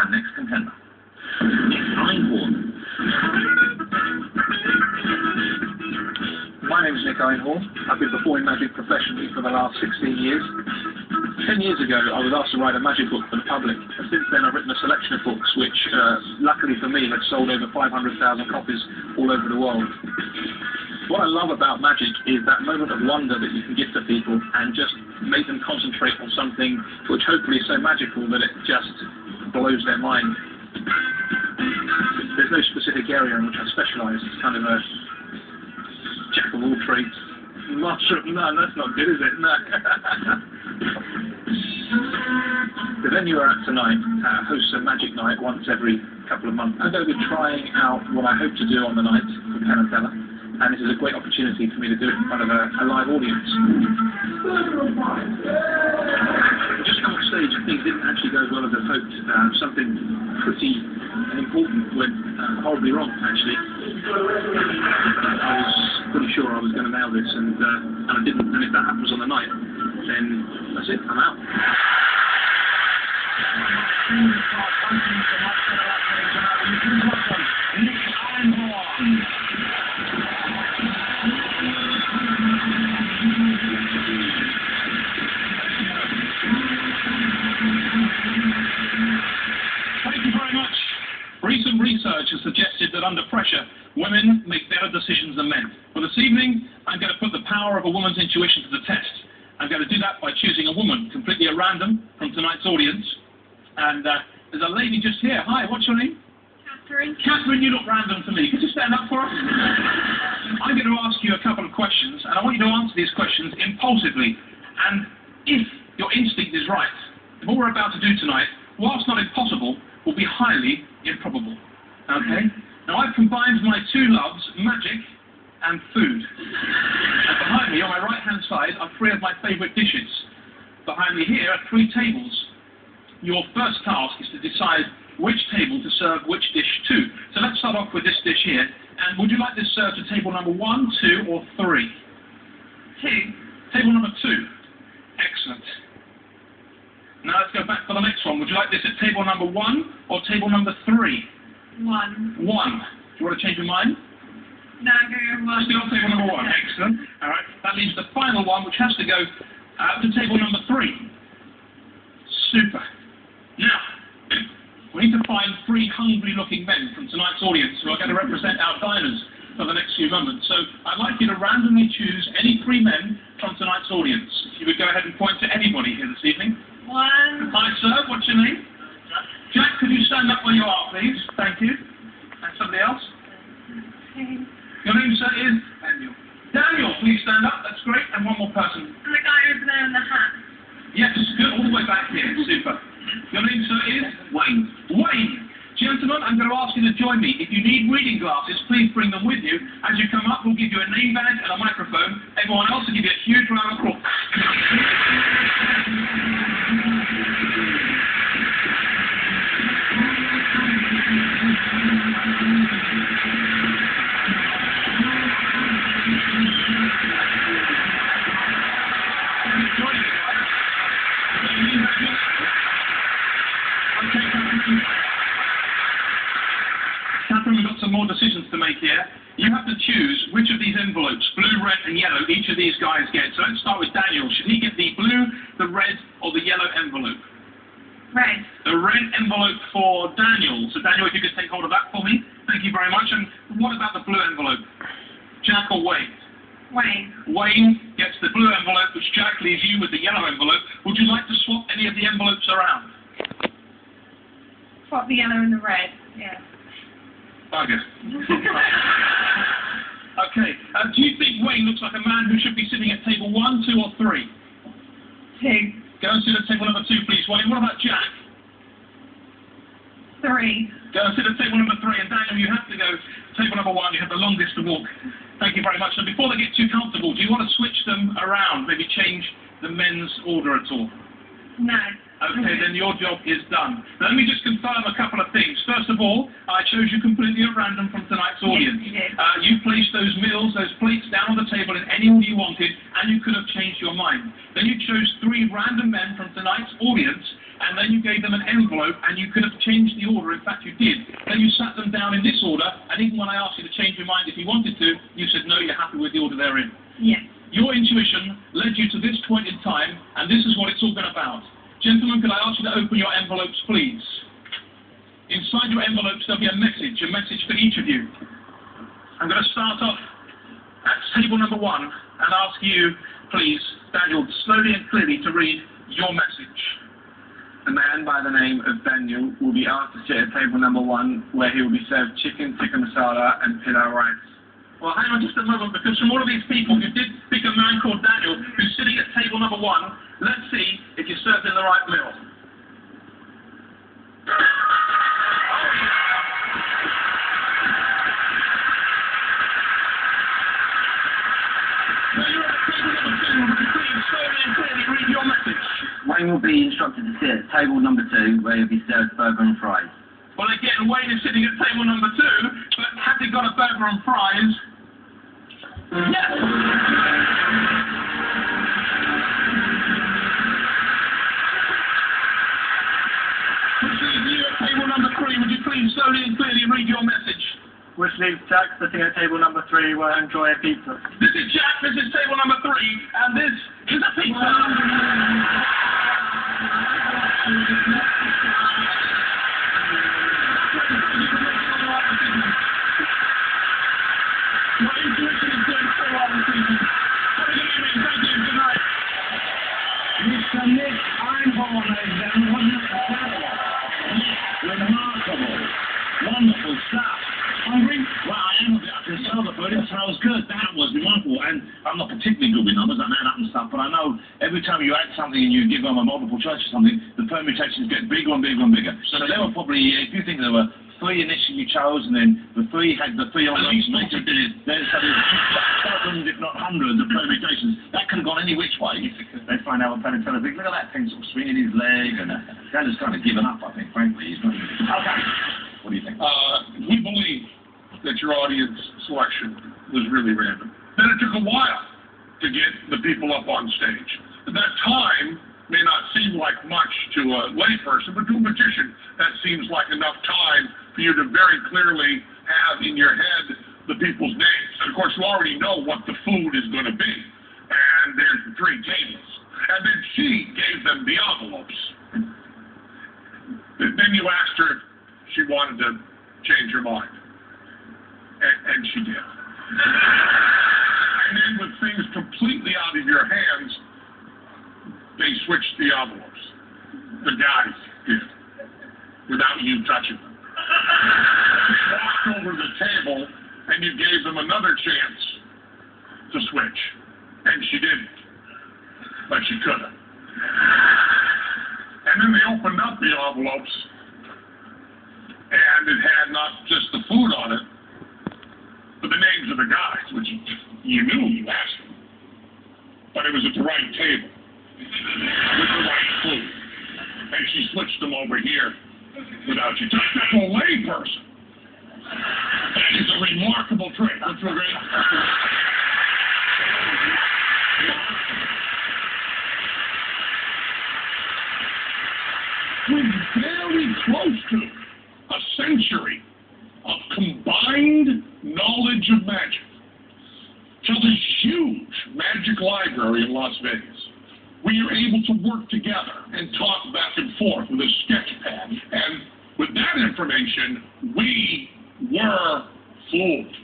our next contender. Nick Einhorn. My name is Nick Einhorn. I've been performing magic professionally for the last 16 years. 10 years ago, I was asked to write a magic book for the public. And since then, I've written a selection of books, which, luckily for me, have sold over 500,000 copies all over the world. What I love about magic is that moment of wonder that you can give to people and just make them concentrate on something which hopefully is so magical that it just blows their mind. There's no specific area in which I specialise. It's kind of a jack of all trades. Mushroom? No, that's not good, is it? No. The venue we're at tonight hosts a magic night once every couple of months. I'm going to be trying out what I hope to do on the night for Penn and Teller, and this is a great opportunity for me to do it in front of a live audience. Just come off stage and things didn't actually go as well as I'd hoped. Something pretty important went horribly wrong, actually. I was pretty sure I was going to nail this, and I didn't. And if that happens on the night, then that's it, I'm out. Thank you very much. Recent research has suggested that under pressure, women make better decisions than men. Well, this evening, I'm going to put the power of a woman's intuition to the test. I'm going to do that by choosing a woman completely at random from tonight's audience. And there's a lady just here. Hi, what's your name? Catherine. Catherine, you look random to me. Could you stand up for us? I'm going to ask you a couple of questions, and I want you to answer these questions impulsively. And if your instinct is right, what we're about to do tonight, whilst not impossible, will be highly improbable. Okay? Now, I've combined my two loves, magic and food. And behind me, on my right-hand side, are three of my favourite dishes. Behind me here are three tables. Your first task is to decide which table to serve which dish to. So let's start off with this dish here. And would you like this served to table number 1, 2, or 3? 2. Table number 2. Excellent. Now let's go back for the next one. Would you like this at table number 1 or table number 3? 1. 1. Do you want to change your mind? No, go 1. Still on table number 1. Excellent. All right. That leaves the final one, which has to go to table number 3. Super. Now, we need to find 3 hungry-looking men from tonight's audience who are going to represent our diners for the next few moments. So I'd like you to randomly choose any 3 men from tonight's audience. If you would go ahead and point to anybody here this evening. 1. Hi, sir. What's your name? Jack, could you stand up where you are, please? Thank you. And somebody else? Okay. Your name, sir, is? Daniel. Daniel, please stand up. That's great. And one more person. And the guy over there in the hat. Yes, good. All the way back here. Super. Your name, sir, is? Wayne. Wayne. Gentlemen, I'm going to ask you to join me. If you need reading glasses, please bring them with you. As you come up, we'll give you a name badge and a microphone. Everyone else will give you a huge round of applause. Catherine, we've got some more decisions to make here. You have to choose which of these envelopes, blue, red, and yellow, each of these guys get. So let's start with Daniel. Should he get the blue, the red, or the yellow envelope? Red. The red envelope for Daniel. So Daniel, if you could take hold of that for me. Thank you very much. And what about the blue envelope? Jack or Wayne? Wayne. Wayne gets the blue envelope, which Jack leaves you with the yellow envelope. Would you like to swap any of the envelopes around? Swap the yellow and the red. Yeah. Bugger. Okay. Do you think Wayne looks like a man who should be sitting at table 1, 2, or 3? 2. Go and sit at table number 2, please, Wayne. What about Jack? 3. Go and sit at table number 3. And Daniel, you have to go table number 1. You have the longest to walk. Thank you very much. And before they get too comfortable, do you want to switch them around? Maybe change the men's order at all? No. Okay, then your job is done. Now, let me just confirm a couple of things. First of all, I chose you completely at random from tonight's audience. Yes, you did. You placed those meals, those plates down on the table in any order you wanted, and you could have changed your mind. Then you chose 3 random men from tonight's audience, and then you gave them an envelope, and you could have changed the order. In fact, you did. Then you sat them down in this order, and even when I asked you to change your mind if you wanted to, you said, no, you're happy with the order they're in. Yes. Your intuition led you to this point in time, and this is what it's all been about. Gentlemen, could I ask you to open your envelopes, please? Inside your envelopes, there'll be a message for each of you. I'm going to start off at table number 1 and ask you, please, Daniel, slowly and clearly to read your message. A man by the name of Daniel will be asked to sit at table number 1, where he will be served chicken tikka masala and pilau rice. Well, hang on just a moment, because from all of these people, you did pick a man called Daniel who's sitting at table number 1. Let's see if you're served in the right meal. Now you're at table number 2. Would you please slowly and clearly read your message? Wayne will be instructed to sit at table number 2, where he'll be served burger and fries. Well, again, Wayne is sitting at table number 2, but has he got a burger and fries? Yes! Proceed, you at table number 3, would you please slowly and clearly read your message? Which leaves Jack sitting at table number 3, where I enjoy a pizza. This is Jack, this is table number 3, and this is a pizza! Your intuition is doing so well this evening. Have a good evening, thank you, good night. Mr. Nick Einhorn, ladies and gentlemen, wasn't it incredible? Remarkable. Wonderful stuff. Hungry? Well, I am a bit. I can smell the food. It smells good. That was remarkable. And I'm not particularly good with numbers. I know that and stuff. But I know every time you add something and you give them a multiple choice or something, the permutations get bigger and bigger and bigger. So there were probably, if you think there were 3 initially you chose, and then the 3 had the 3 on At least 40 did. Then so there's dozens, if not hundreds, of permutations. That could have gone any which way. They find out what Penn and Teller thinks. Look at that thing sort of swinging his leg, and Teller's kind of given up, I think, frankly. He's not even... Okay. What do you think? We believe that your audience selection was really random. Then it took a while to get the people up on stage. That time may not seem like much to a layperson, but to a magician, that seems like enough time for you to very clearly have in your head the people's names. And of course, you already know what the food is going to be. And there's the 3 tables. And then she gave them the envelopes. Then you asked her if she wanted to change her mind. And she did. And then with things completely out of your hands, they switched the envelopes. The guys did. Without you touching them. Walked over the table, and you gave them another chance to switch. And she didn't. But she couldn't. And then they opened up the envelopes, and it had not just the food on it, but the names of the guys, which you knew you asked them. But it was at the right table, with the right food. And she switched them over here without you. That's a lay person. That is a remarkable trick. Don't you agree? We're very close to a century of combined knowledge of magic. To this huge magic library in Las Vegas. We are able to work together and talk back and forth with a sketch pad. And with that information, we were fooled.